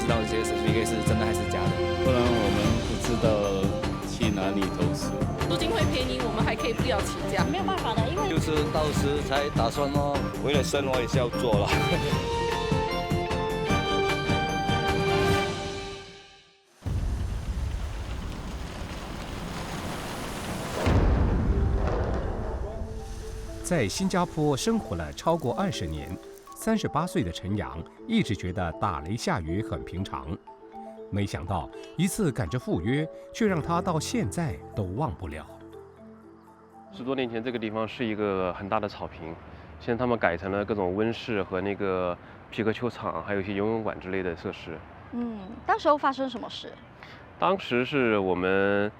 知道这些 certificate 是真的还是假的。不然我们不知道去哪里投资。租金会便宜，我们还可以不要起价。没有办法的，因为就是到时才打算哦，为了生活也是要做了。在新加坡生活了超过20年，38岁的陈阳一直觉得打雷下雨很平常，没想到一次赶着赴约，却让他到现在都忘不了。10多年前，这个地方是一个很大的草坪，现在他们改成了各种温室和那个皮克球场，还有一些游泳馆之类的设施。当时候发生什么事？当时是我们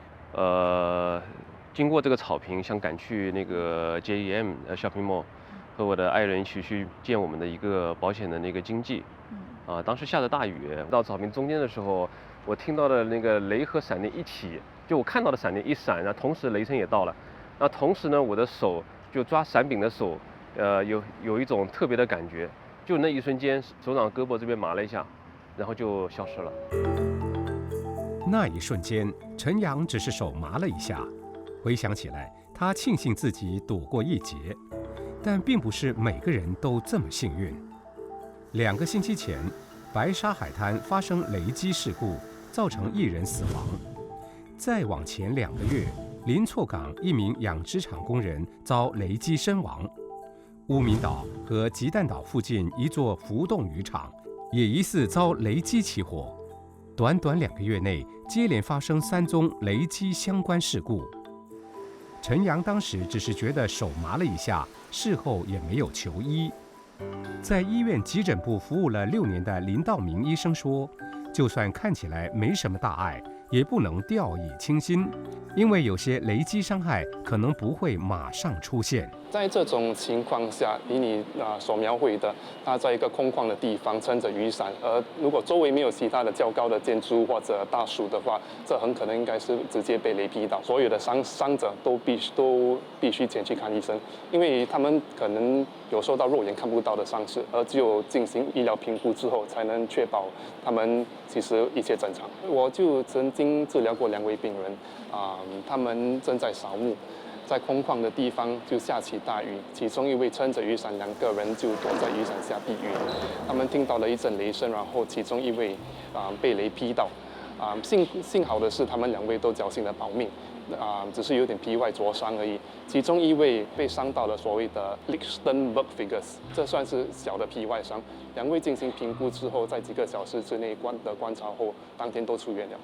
经过这个草坪，想赶去那个 JEM Shopping Mall， 和我的爱人一起去见我们的一个保险的那个经纪。当时下着大雨，到草坪中间的时候，我听到的那个雷和闪电一起，就我看到的闪电一闪，然后同时雷声也到了。那同时呢，我的手就抓伞柄的手，有一种特别的感觉，就那一瞬间，手掌胳膊这边麻了一下，然后就消失了。那一瞬间，陈阳只是手麻了一下。回想起来，他庆幸自己躲过一劫，但并不是每个人都这么幸运。2个星期前，白沙海滩发生雷击事故，造成1人死亡。再往前2个月，林厝港一名养殖场工人遭雷击身亡。乌敏岛和吉蛋岛附近一座浮动渔场也疑似遭雷击起火。短短2个月内，接连发生3宗雷击相关事故。陈阳当时只是觉得手麻了一下，事后也没有求医。在医院急诊部服务了6年的林道明医生说，就算看起来没什么大碍，也不能掉以轻心，因为有些雷击伤害可能不会马上出现。在这种情况下，以你所描绘的，它在一个空旷的地方撑着雨伞，而如果周围没有其他的较高的建筑或者大树的话，这很可能应该是直接被雷劈到。所有的伤者都必须前去看医生，因为他们可能有受到肉眼看不到的伤势，而只有进行医疗评估之后，才能确保他们其实一切正常。我就曾经治疗过2位病人，他们正在扫墓。在空旷的地方就下起大雨，其中1位撑着雨伞，2个人就躲在雨伞下避雨。他们听到了一阵雷声，然后其中1位被雷劈到，幸好的是他们2位都侥幸的保命，只是有点皮外灼伤而已。其中1位被伤到了所谓的 Lichtenberg Figures， 这算是小的皮外伤。2位进行评估之后，在几个小时之内观察后，当天都出院了。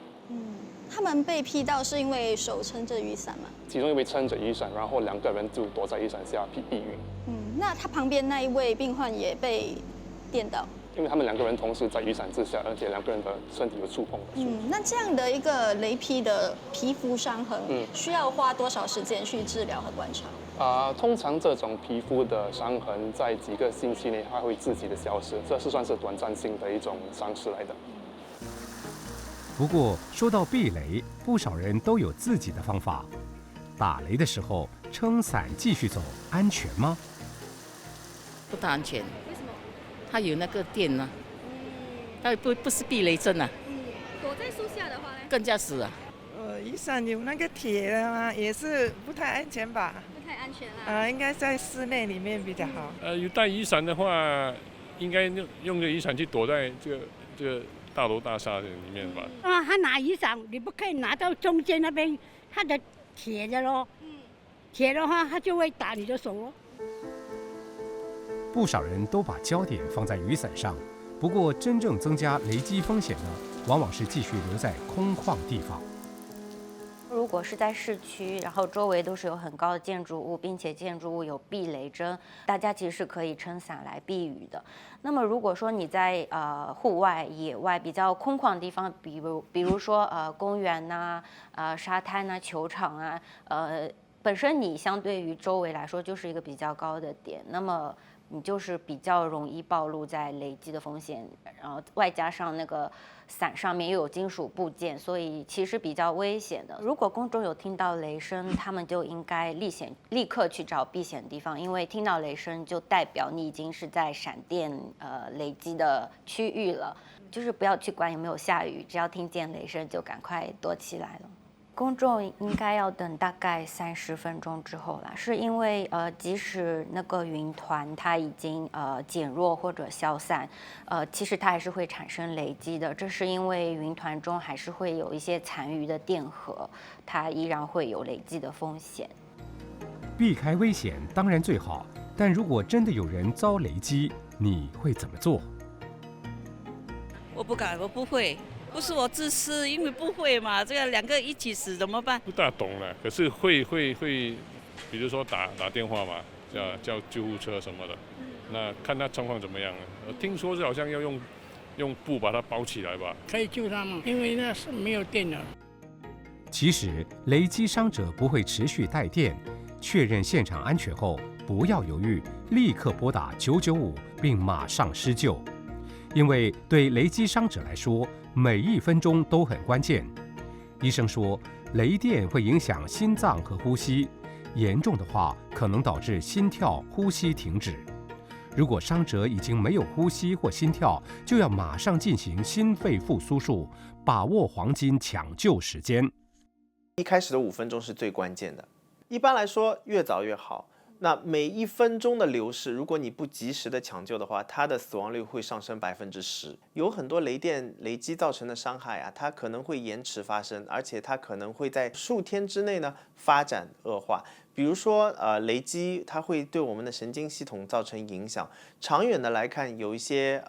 他们被劈到是因为手撑着雨伞吗？其中1位撑着雨伞，然后2个人就躲在雨伞下避雨。那他旁边那1位病患也被电到？因为他们2个人同时在雨伞之下，而且2个人的身体有触碰。那这样的一个雷劈的皮肤伤痕，需要花多少时间去治疗和观察？通常这种皮肤的伤痕在几个星期内它会自己的消失，这是算是短暂性的一种伤势来的。不过说到避雷，不少人都有自己的方法。打雷的时候撑伞继续走，安全吗？不太安全。为什么？它有那个电呢，它不是避雷针啊。躲在树下的话呢？更加死啊。雨伞有那个铁的吗？也是不太安全吧？不太安全啦。应该在室内里面比较好。有带雨伞的话，应该用雨伞去躲在这个大楼大厦里面吧。他拿雨伞，你不可以拿到中间那边，它的铁的咯。铁的话，它就会打你的手哦。不少人都把焦点放在雨伞上，不过真正增加雷击风险的，往往是继续留在空旷地方。如果是在市区，然后周围都是有很高的建筑物，并且建筑物有避雷针，大家其实是可以撑伞来避雨的。那么如果说你在户外、野外比较空旷的地方，比如说公园呐、沙滩呐、球场啊，本身你相对于周围来说就是一个比较高的点，那么你就是比较容易暴露在雷击的风险，然后外加上那个伞上面又有金属部件，所以其实比较危险的。如果公众有听到雷声，他们就应该立刻去找避险地方，因为听到雷声就代表你已经是在闪电雷击的区域了。就是不要去管有没有下雨，只要听见雷声就赶快躲起来了。公众应该要等大概30分钟之后啦，是因为即使那个云团它已经减弱或者消散，其实它还是会产生雷击的。这是因为云团中还是会有一些残余的电荷，它依然会有雷击的风险。避开危险当然最好，但如果真的有人遭雷击，你会怎么做？我不敢，我不会。不是我自私，因为不会嘛，这个2个一起死怎么办？不大懂了，可是会，比如说打电话嘛，叫救护车什么的，那看他状况怎么样啊？听说是好像要用布把它包起来吧？可以救他吗？因为那是没有电了。其实雷击伤者不会持续带电，确认现场安全后，不要犹豫，立刻拨打995，并马上施救。因为对雷击伤者来说，每1分钟都很关键。医生说，雷电会影响心脏和呼吸，严重的话可能导致心跳、呼吸停止。如果伤者已经没有呼吸或心跳，就要马上进行心肺复苏术，把握黄金抢救时间。一开始的5分钟是最关键的，一般来说越早越好。那每1分钟的流逝，如果你不及时的抢救的话，它的死亡率会上升10%。有很多雷击造成的伤害啊，它可能会延迟发生，而且它可能会在数天之内呢发展恶化。比如说雷击它会对我们的神经系统造成影响。长远的来看，有一些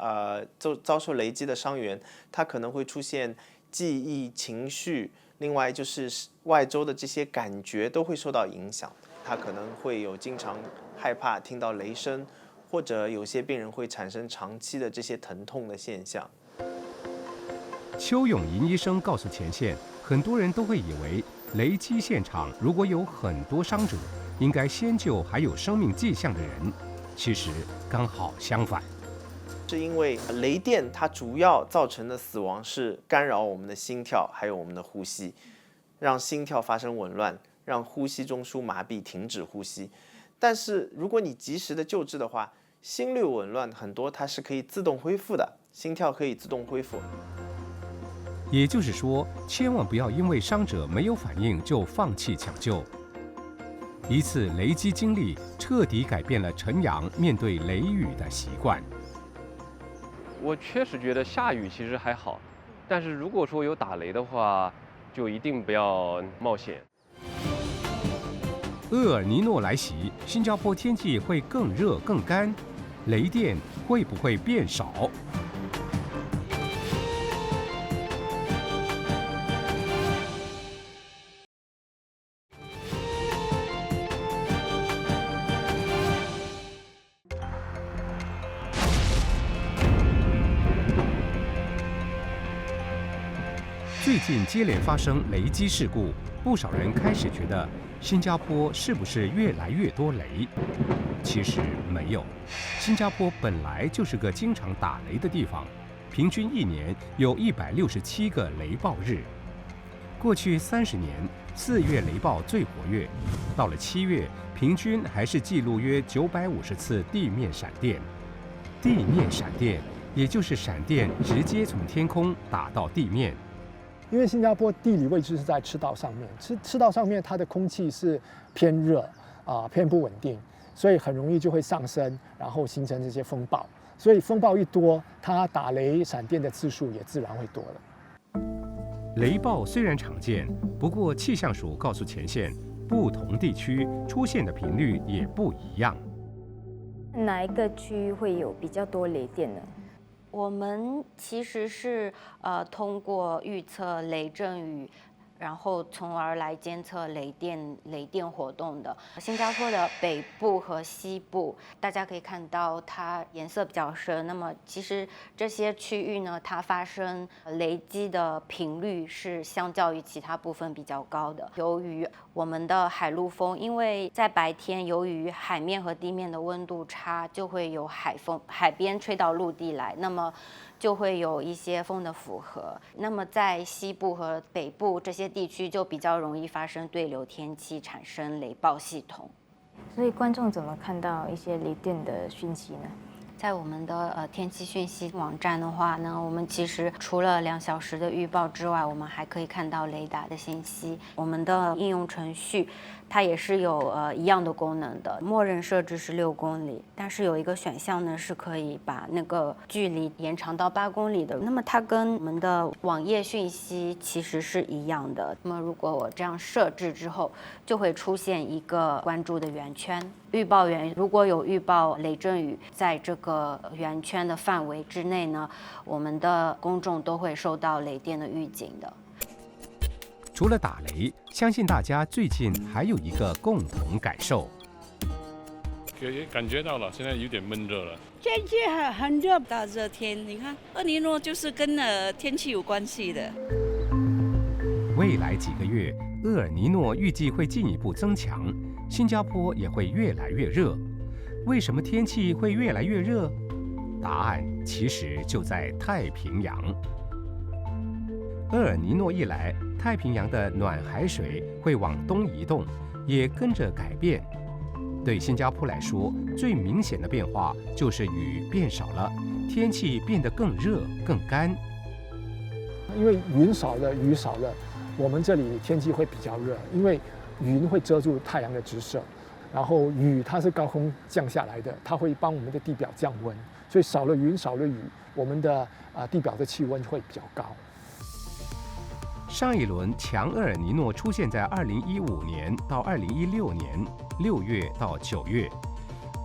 遭受雷击的伤员，他可能会出现记忆、情绪，另外就是外周的这些感觉都会受到影响。他可能会有经常害怕听到雷声，或者有些病人会产生长期的这些疼痛的现象。邱永银医生告诉前线，很多人都会以为雷击现场如果有很多伤者，应该先救还有生命迹象的人。其实刚好相反，是因为雷电它主要造成的死亡是干扰我们的心跳还有我们的呼吸，让心跳发生紊乱，让呼吸中枢麻痹，停止呼吸。但是如果你及时的救治的话，心律紊乱很多它是可以自动恢复的，心跳可以自动恢复。也就是说，千万不要因为伤者没有反应就放弃抢救。一次雷击经历彻底改变了陈阳面对雷雨的习惯。我确实觉得下雨其实还好，但是如果说有打雷的话，就一定不要冒险。厄尔尼诺来袭，新加坡天气会更热更干，雷电会不会变少？最近接连发生雷击事故，不少人开始觉得新加坡是不是越来越多雷？其实没有，新加坡本来就是个经常打雷的地方，平均1年有167个雷暴日。过去30年，4月雷暴最活跃，到了7月，平均还是记录约950次地面闪电。地面闪电，也就是闪电直接从天空打到地面。因为新加坡地理位置是在赤道上面，赤道上面它的空气是偏热偏不稳定，所以很容易就会上升，然后形成这些风暴。所以风暴一多，它打雷闪电的次数也自然会多了。雷暴虽然常见，不过气象署告诉前线，不同地区出现的频率也不一样。哪一个区域会有比较多雷电呢？我们其实是通过预测雷阵雨，然后从而来监测雷电活动的。新加坡的北部和西部，大家可以看到它颜色比较深。那么其实这些区域呢，它发生雷击的频率是相较于其他部分比较高的。由于我们的海陆风，因为在白天由于海面和地面的温度差，就会有海风，海边吹到陆地来，那么就会有一些风的符合。那么在西部和北部这些地区就比较容易发生对流天气，产生雷暴系统。所以观众怎么看到一些雷电的讯息呢？在我们的天气讯息网站的话呢，我们其实除了2小时的预报之外，我们还可以看到雷达的信息。我们的应用程序它也是有一样的功能的，默认设置是6公里，但是有一个选项呢是可以把那个距离延长到8公里的。那么它跟我们的网页讯息其实是一样的。那么如果我这样设置之后，就会出现一个关注的圆圈。预报员如果有预报雷阵雨在这个圆圈的范围之内呢，我们的公众都会受到雷电的预警的。除了打雷，相信大家最近还有一个共同感受，也感觉到了，现在有点闷热了。天气很热，大热天，你看厄尼诺就是跟天气有关系的。未来几个月，厄尔尼诺预计会进一步增强，新加坡也会越来越热。为什么天气会越来越热？答案其实就在太平洋。厄尔尼诺一来，太平洋的暖海水会往东移动，也跟着改变。对新加坡来说，最明显的变化就是雨变少了，天气变得更热、更干。因为云少了，雨少了，我们这里天气会比较热，因为云会遮住太阳的直射，然后雨它是高空降下来的，它会帮我们的地表降温，所以少了云少了雨，我们的地表的气温会比较高。上一轮强厄尔尼诺出现在2015年到2016年6月到9月，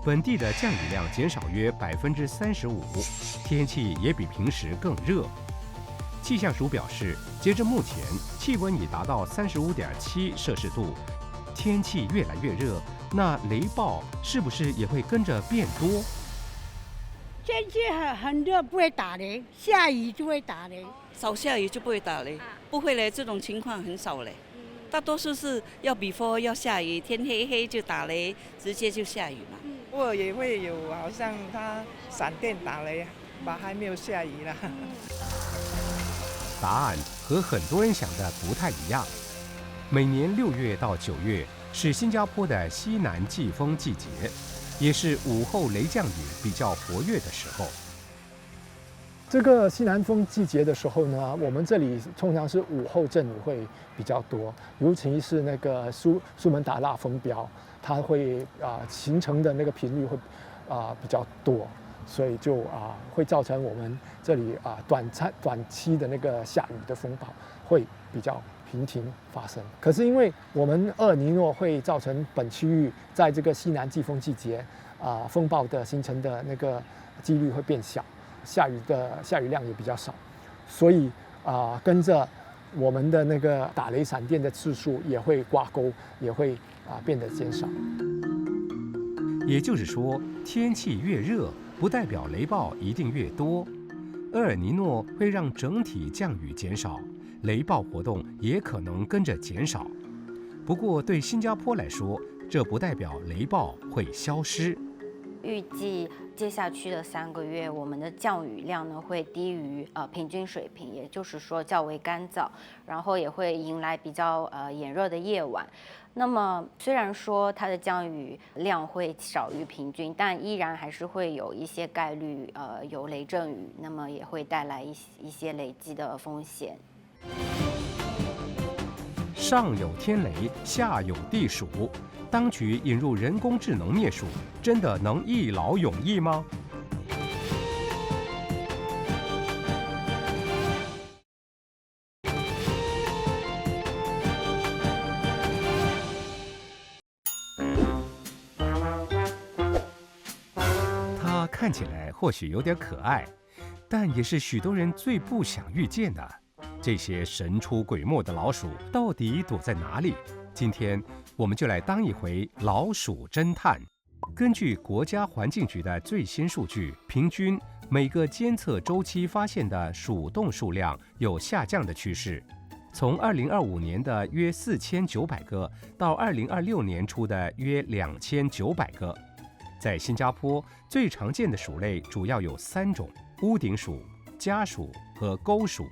本地的降雨量减少约35%，天气也比平时更热。气象署表示，截至目前，气温已达到35.7摄氏度，天气越来越热，那雷暴是不是也会跟着变多？天气很热，不会打雷，下雨就会打雷。少下雨就不会打雷，不会嘞，这种情况很少嘞。大多数是要 before 要下雨，天黑黑就打雷，直接就下雨嘛。偶尔也会有，好像它闪电打雷，还没有下雨了。答案和很多人想的不太一样。每年6月到9月是新加坡的西南季风季节，也是午后雷降雨比较活跃的时候。这个西南风季节的时候呢，我们这里通常是午后阵雨会比较多，尤其是那个苏门答腊风标，它会形成的那个频率会比较多，所以就会造成我们这里短期的那个下雨的风暴会比较频频发生。可是因为我们厄尔尼诺会造成本区域在这个西南季风季节风暴的形成的那个几率会变小。下雨量也比较少，所以跟着我们的那个打雷闪电的次数也会挂钩，也会变得减少。也就是说，天气越热，不代表雷暴一定越多。厄尔尼诺会让整体降雨减少，雷暴活动也可能跟着减少。不过对新加坡来说，这不代表雷暴会消失。预计接下去的3个月，我们的降雨量呢会低于平均水平，也就是说较为干燥，然后也会迎来比较炎热的夜晚。那么虽然说它的降雨量会少于平均，但依然还是会有一些概率有雷阵雨，那么也会带来一些雷击的风险。上有天雷，下有地鼠。当局引入人工智能灭鼠，真的能一劳永逸吗？它看起来或许有点可爱，但也是许多人最不想遇见的。这些神出鬼没的老鼠到底躲在哪里？今天我们就来当一回老鼠侦探。根据国家环境局的最新数据，平均每个监测周期发现的鼠洞数量有下降的趋势，从2025年的约4900个到2026年初的约2900个。在新加坡，最常见的鼠类主要有3种：屋顶鼠、家鼠和沟鼠。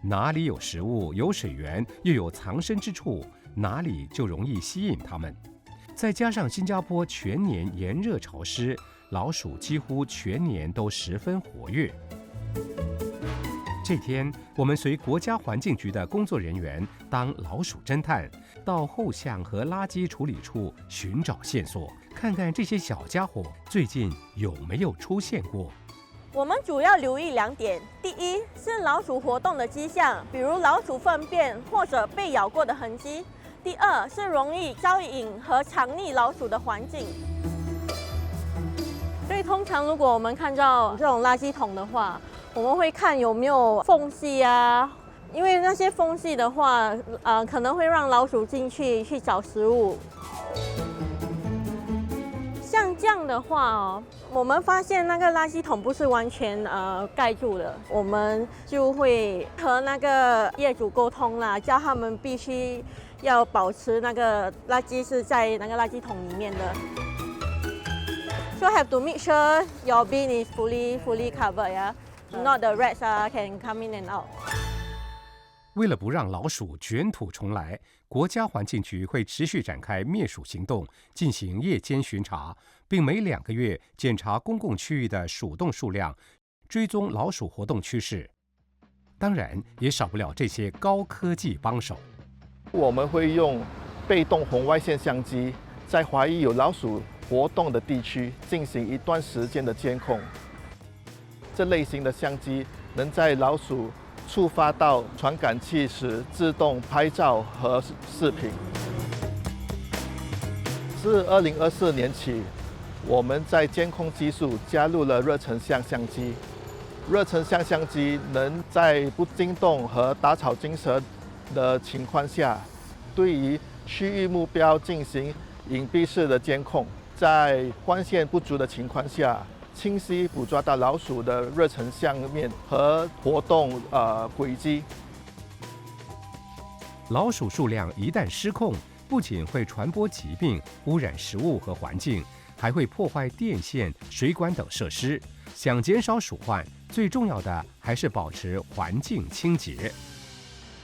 哪里有食物、有水源，又有藏身之处，哪里就容易吸引它们。再加上新加坡全年炎热潮湿，老鼠几乎全年都十分活跃。这天，我们随国家环境局的工作人员当老鼠侦探，到后巷和垃圾处理处寻找线索，看看这些小家伙最近有没有出现过。我们主要留意2点：第一是老鼠活动的迹象，比如老鼠粪便或者被咬过的痕迹；第二是容易招引和藏匿老鼠的环境。所以通常如果我们看到这种垃圾桶的话，我们会看有没有缝隙啊，因为那些缝隙的话，可能会让老鼠进去找食物。像这样的话我们发现那个垃圾桶不是完全盖住的，我们就会和那个业主沟通啦，叫他们必须要保持那个垃圾是在那个垃圾桶里面的。So have to make sure your bin is fully covered, yeah. Not the rats can come in and out. 为了不让老鼠卷土重来，国家环境局会持续展开灭鼠行动，进行夜间巡查，并每2个月检查公共区域的鼠洞数量，追踪老鼠活动趋势。当然，也少不了这些高科技帮手。我们会用被动红外线相机，在怀疑有老鼠活动的地区进行一段时间的监控。这类型的相机能在老鼠触发到传感器时自动拍照和视频。自2024年起，我们在监控技术加入了热成像相机。热成像相机能在不惊动和打草惊蛇的情况下，对于区域目标进行隐蔽式的监控，在光线不足的情况下，清晰捕捉到老鼠的热成像面和活动轨迹。老鼠数量一旦失控，不仅会传播疾病、污染食物和环境，还会破坏电线、水管等设施。想减少鼠患，最重要的还是保持环境清洁。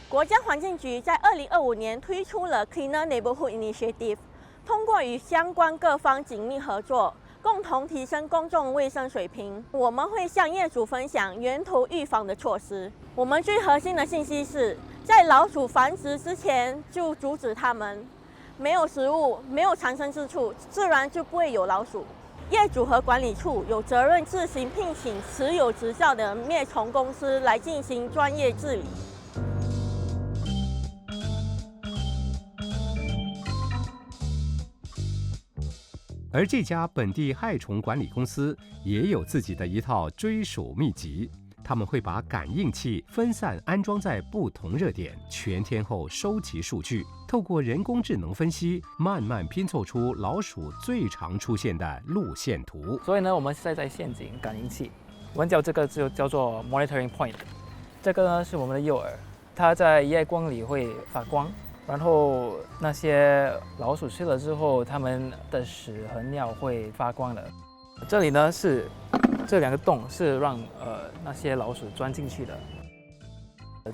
国家环境局在2025年推出了 Cleaner Neighborhood Initiative， 通过与相关各方紧密合作，共同提升公众卫生水平。我们会向业主分享源头预防的措施。我们最核心的信息是，在老鼠繁殖之前就阻止它们。没有食物，没有藏身之处，自然就不会有老鼠。业主和管理处有责任自行聘请持有执照的灭虫公司来进行专业治理。而这家本地害虫管理公司也有自己的一套追鼠秘籍，他们会把感应器分散安装在不同热点，全天候收集数据，透过人工智能分析，慢慢拼凑出老鼠最常出现的路线图。所以呢，我们现在在陷阱感应器，我们这个就叫做 monitoring point。这个呢是我们的诱饵，它在夜光里会发光。然后那些老鼠吃了之后，它们的屎和尿会发光的。这里呢是这2个洞是让那些老鼠钻进去的。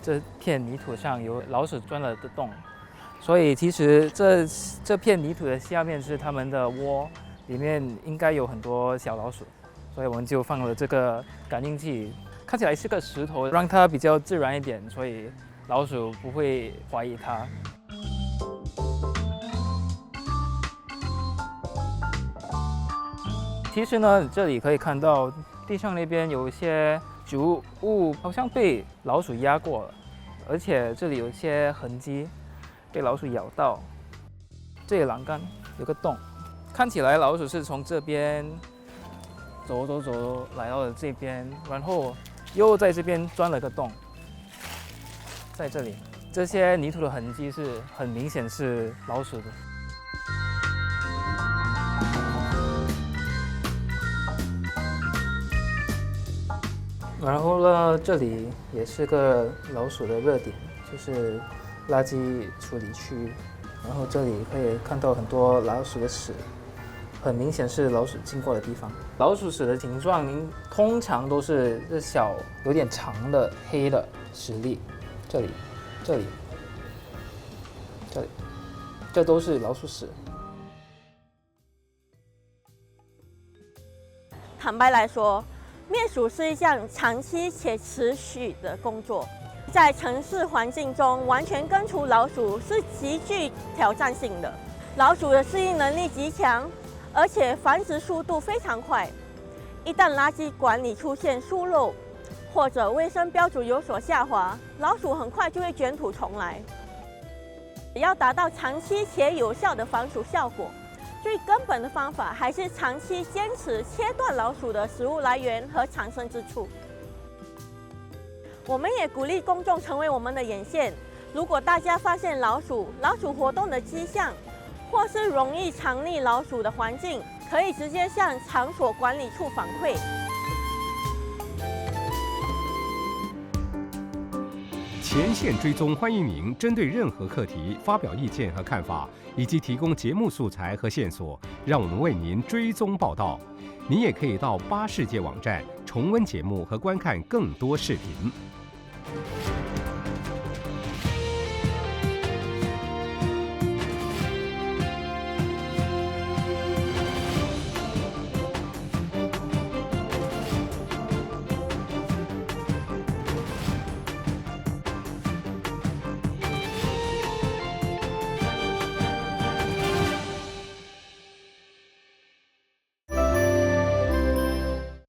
这片泥土上有老鼠钻了的洞，所以其实这片泥土的下面是它们的窝，里面应该有很多小老鼠，所以我们就放了这个感应器，看起来是个石头，让它比较自然一点，所以老鼠不会怀疑它。其实呢，这里可以看到地上那边有一些植物好像被老鼠压过了，而且这里有一些痕迹，被老鼠咬到。这里栏杆有个洞，看起来老鼠是从这边走来到了这边，然后又在这边钻了个洞。在这里，这些泥土的痕迹是很明显是老鼠的。然后呢，这里也是个老鼠的热点，就是垃圾处理区。然后这里可以看到很多老鼠的屎，很明显是老鼠经过的地方。老鼠屎的形状通常都是小、有点长的黑的屎粒，这里，这都是老鼠屎。坦白来说，灭鼠是一项长期且持续的工作，在城市环境中完全根除老鼠是极具挑战性的。老鼠的适应能力极强，而且繁殖速度非常快。一旦垃圾管理出现疏漏，或者卫生标准有所下滑，老鼠很快就会卷土重来。要达到长期且有效的防鼠效果，最根本的方法还是长期坚持切断老鼠的食物来源和藏身之处。我们也鼓励公众成为我们的眼线，如果大家发现老鼠活动的迹象，或是容易藏匿老鼠的环境，可以直接向场所管理处反馈。前线追踪欢迎您针对任何课题发表意见和看法，以及提供节目素材和线索，让我们为您追踪报道。您也可以到8世界网站重温节目和观看更多视频。